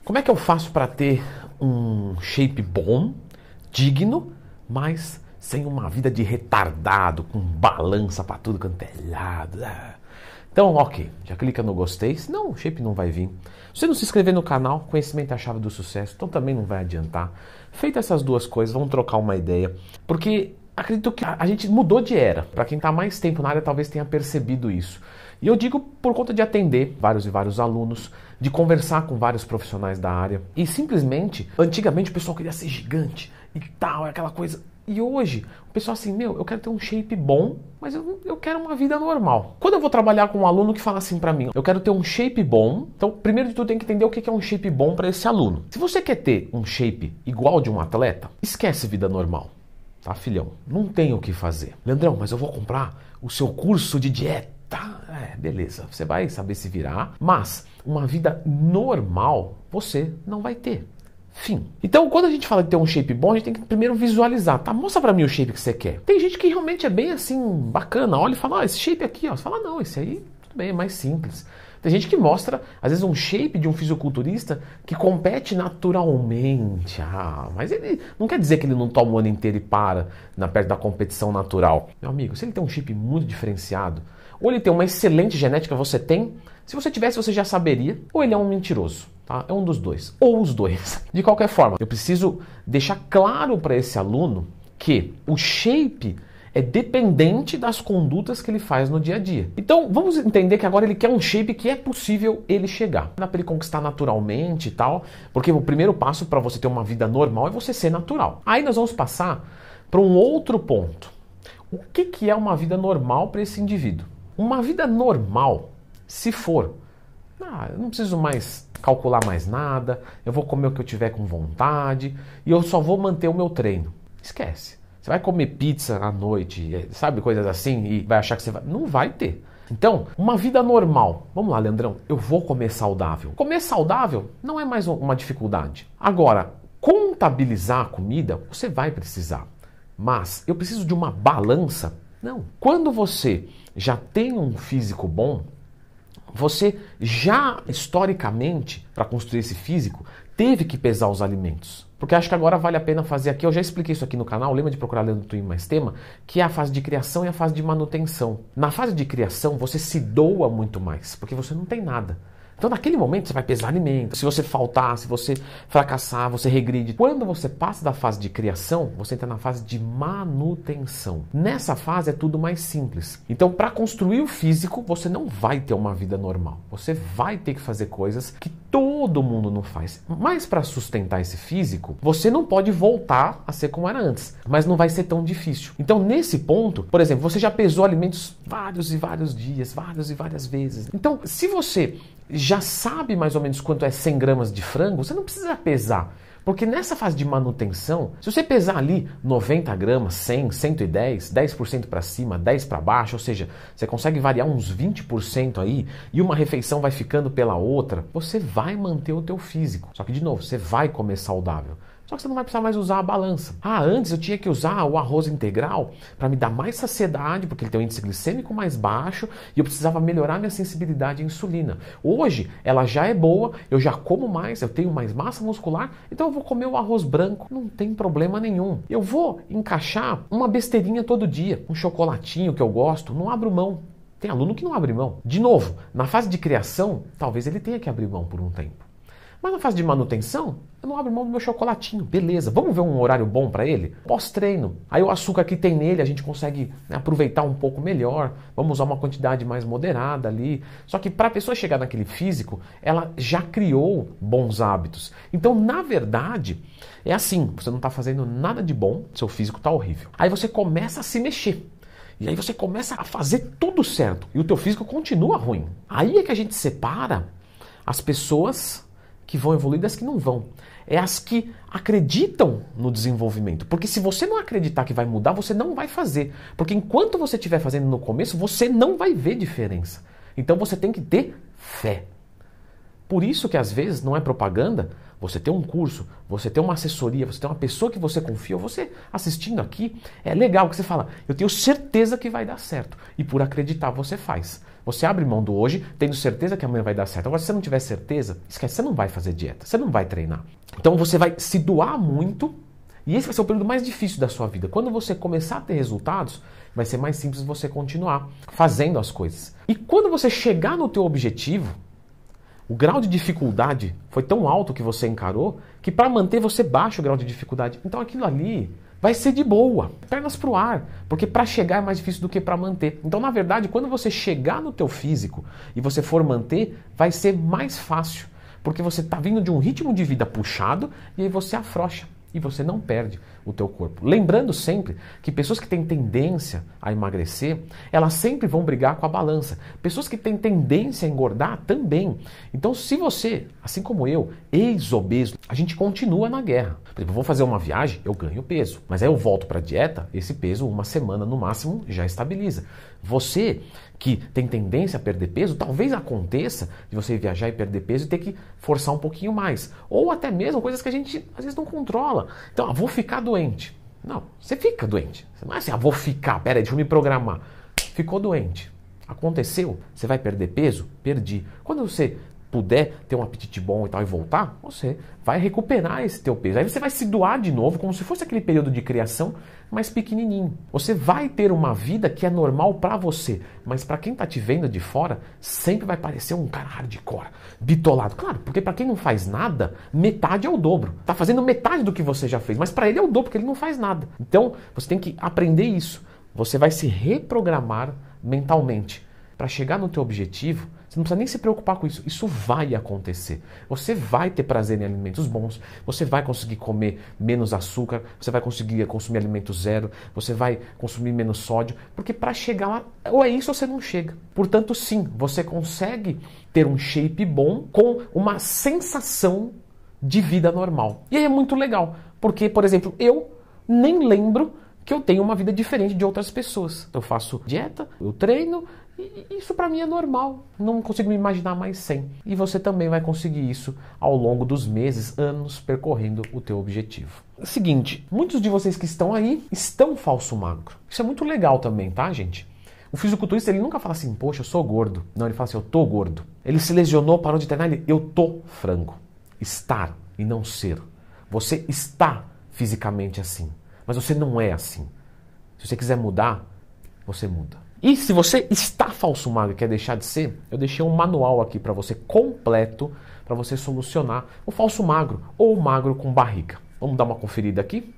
Como é que eu faço para ter um shape bom, digno, mas sem uma vida de retardado, com balança para tudo quanto é lado? Então, ok, já clica no gostei, senão o shape não vai vir. Se você não se inscrever no canal, conhecimento é a chave do sucesso, então também não vai adiantar. Feito essas duas coisas, vamos trocar uma ideia, porque acredito que a gente mudou de era. Para quem está mais tempo na área, talvez tenha percebido isso. E eu digo por conta de atender vários e vários alunos, de conversar com vários profissionais da área. E simplesmente, antigamente o pessoal queria ser gigante e tal, aquela coisa. E hoje, o pessoal assim, eu quero ter um shape bom, mas eu quero uma vida normal. Quando eu vou trabalhar com um aluno que fala assim pra mim, eu quero ter um shape bom, então primeiro de tudo tem que entender o que é um shape bom para esse aluno. Se você quer ter um shape igual de um atleta, esquece vida normal. Tá, filhão? Não tem o que fazer. Leandrão, mas eu vou comprar o seu curso de dieta. Beleza, você vai saber se virar, mas uma vida normal você não vai ter. Fim. Então, quando a gente fala de ter um shape bom, a gente tem que primeiro visualizar, tá? Mostra pra mim o shape que você quer. Tem gente que realmente é bem assim, bacana, olha e fala, esse shape aqui, ó. Você fala, não, esse aí, tudo bem, é mais simples. Tem gente que mostra, às vezes, um shape de um fisiculturista que compete naturalmente. Mas ele não quer dizer que ele não toma o ano inteiro e para perto da competição natural. Meu amigo, se ele tem um shape muito diferenciado, ou ele tem uma excelente genética, você tem, se você tivesse, você já saberia, ou ele é um mentiroso. Tá? É um dos dois, ou os dois. De qualquer forma, eu preciso deixar claro para esse aluno que o shape é dependente das condutas que ele faz no dia a dia. Então, vamos entender que agora ele quer um shape que é possível ele chegar. Dá para ele conquistar naturalmente e tal, porque o primeiro passo para você ter uma vida normal é você ser natural. Aí nós vamos passar para um outro ponto. O que é uma vida normal para esse indivíduo? Uma vida normal, se for, eu não preciso mais calcular mais nada, eu vou comer o que eu tiver com vontade e eu só vou manter o meu treino. Esquece. Você vai comer pizza à noite, sabe, coisas assim, e vai achar que você vai... Não vai ter. Então, uma vida normal. Vamos lá, Leandrão, eu vou comer saudável. Comer saudável não é mais uma dificuldade. Agora, contabilizar a comida, você vai precisar. Mas eu preciso de uma balança? Não. Quando você já tem um físico bom, você já, historicamente, para construir esse físico, teve que pesar os alimentos. Porque acho que agora vale a pena fazer aqui, eu já expliquei isso aqui no canal, lembra de procurar Leandro Twin mais tema, que é a fase de criação e a fase de manutenção. Na fase de criação, você se doa muito mais, porque você não tem nada. Então naquele momento você vai pesar alimento, se você faltar, se você fracassar, você regride. Quando você passa da fase de criação, você entra na fase de manutenção. Nessa fase é tudo mais simples. Então para construir o físico, você não vai ter uma vida normal. Você vai ter que fazer coisas que todo mundo não faz. Mas para sustentar esse físico, você não pode voltar a ser como era antes. Mas não vai ser tão difícil. Então nesse ponto, por exemplo, você já pesou alimentos vários e vários dias, várias e várias vezes. Então se você já sabe mais ou menos quanto é 100 gramas de frango, você não precisa pesar. Porque nessa fase de manutenção, se você pesar ali 90 gramas, 100, 110, 10% para cima, 10% para baixo, ou seja, você consegue variar uns 20% aí e uma refeição vai ficando pela outra, você vai manter o teu físico. Só que, de novo, você vai comer saudável. Só que você não vai precisar mais usar a balança. Antes eu tinha que usar o arroz integral para me dar mais saciedade, porque ele tem um índice glicêmico mais baixo e eu precisava melhorar minha sensibilidade à insulina. Hoje ela já é boa, eu já como mais, eu tenho mais massa muscular, então eu vou comer o arroz branco, não tem problema nenhum. Eu vou encaixar uma besteirinha todo dia, um chocolatinho que eu gosto, não abro mão. Tem aluno que não abre mão. De novo, na fase de criação, talvez ele tenha que abrir mão por um tempo. Mas na fase de manutenção, eu não abro mão do meu chocolatinho. Beleza, vamos ver um horário bom para ele? Pós-treino. Aí o açúcar que tem nele a gente consegue aproveitar um pouco melhor. Vamos usar uma quantidade mais moderada ali. Só que para a pessoa chegar naquele físico, ela já criou bons hábitos. Então, na verdade, é assim. Você não está fazendo nada de bom, seu físico está horrível. Aí você começa a se mexer. E aí você começa a fazer tudo certo. E o teu físico continua ruim. Aí é que a gente separa as pessoas que vão evoluir das que não vão. É as que acreditam no desenvolvimento. Porque se você não acreditar que vai mudar, você não vai fazer. Porque enquanto você estiver fazendo no começo, você não vai ver diferença. Então você tem que ter fé. Por isso que às vezes não é propaganda, você ter um curso, você ter uma assessoria, você ter uma pessoa que você confia, você assistindo aqui, é legal que você fala, eu tenho certeza que vai dar certo. E por acreditar você faz. Você abre mão do hoje, tendo certeza que amanhã vai dar certo. Agora, se você não tiver certeza, esquece, você não vai fazer dieta, você não vai treinar. Então você vai se doar muito, e esse vai ser o período mais difícil da sua vida. Quando você começar a ter resultados, vai ser mais simples você continuar fazendo as coisas. E quando você chegar no teu objetivo, o grau de dificuldade foi tão alto que você encarou que para manter você baixa o grau de dificuldade. Então aquilo ali vai ser de boa, pernas pro ar, porque para chegar é mais difícil do que para manter. Então na verdade, quando você chegar no teu físico e você for manter, vai ser mais fácil, porque você está vindo de um ritmo de vida puxado e aí você afrouxa. E você não perde o teu corpo. Lembrando sempre que pessoas que têm tendência a emagrecer, elas sempre vão brigar com a balança. Pessoas que têm tendência a engordar também. Então se você, assim como eu, ex-obeso, a gente continua na guerra. Por exemplo, eu vou fazer uma viagem, eu ganho peso. Mas aí eu volto para a dieta, esse peso, uma semana no máximo, já estabiliza. Você que tem tendência a perder peso, talvez aconteça de você viajar e perder peso e ter que forçar um pouquinho mais. Ou até mesmo coisas que a gente às vezes não controla. Então, vou ficar doente. Não, você fica doente. Você não é assim, vou ficar, peraí, deixa eu me programar. Ficou doente. Aconteceu, você vai perder peso? Perdi. Quando você puder ter um apetite bom e tal e voltar, você vai recuperar esse teu peso. Aí você vai se doar de novo, como se fosse aquele período de criação, mais pequenininho. Você vai ter uma vida que é normal pra você, mas pra quem tá te vendo de fora, sempre vai parecer um cara hardcore, bitolado. Claro, porque pra quem não faz nada, metade é o dobro. Tá fazendo metade do que você já fez, mas pra ele é o dobro, porque ele não faz nada. Então, você tem que aprender isso. Você vai se reprogramar mentalmente. Para chegar no teu objetivo, você não precisa nem se preocupar com isso. Isso vai acontecer. Você vai ter prazer em alimentos bons, você vai conseguir comer menos açúcar, você vai conseguir consumir alimento zero, você vai consumir menos sódio, porque para chegar lá, ou é isso ou você não chega. Portanto, sim, você consegue ter um shape bom com uma sensação de vida normal. E aí é muito legal, porque, por exemplo, eu nem lembro que eu tenho uma vida diferente de outras pessoas. Eu faço dieta, eu treino, e isso pra mim é normal. Não consigo me imaginar mais sem. E você também vai conseguir isso ao longo dos meses, anos, percorrendo o teu objetivo. Seguinte, muitos de vocês que estão aí estão falso magro. Isso é muito legal também, tá, gente? O fisiculturista, ele nunca fala assim, poxa, eu sou gordo. Não, ele fala assim, eu tô gordo. Ele se lesionou, parou de treinar, eu tô frango. Estar e não ser. Você está fisicamente assim, mas você não é assim. Se você quiser mudar, você muda. E se você está falso magro e quer deixar de ser, eu deixei um manual aqui para você completo, para você solucionar o falso magro ou o magro com barriga. Vamos dar uma conferida aqui?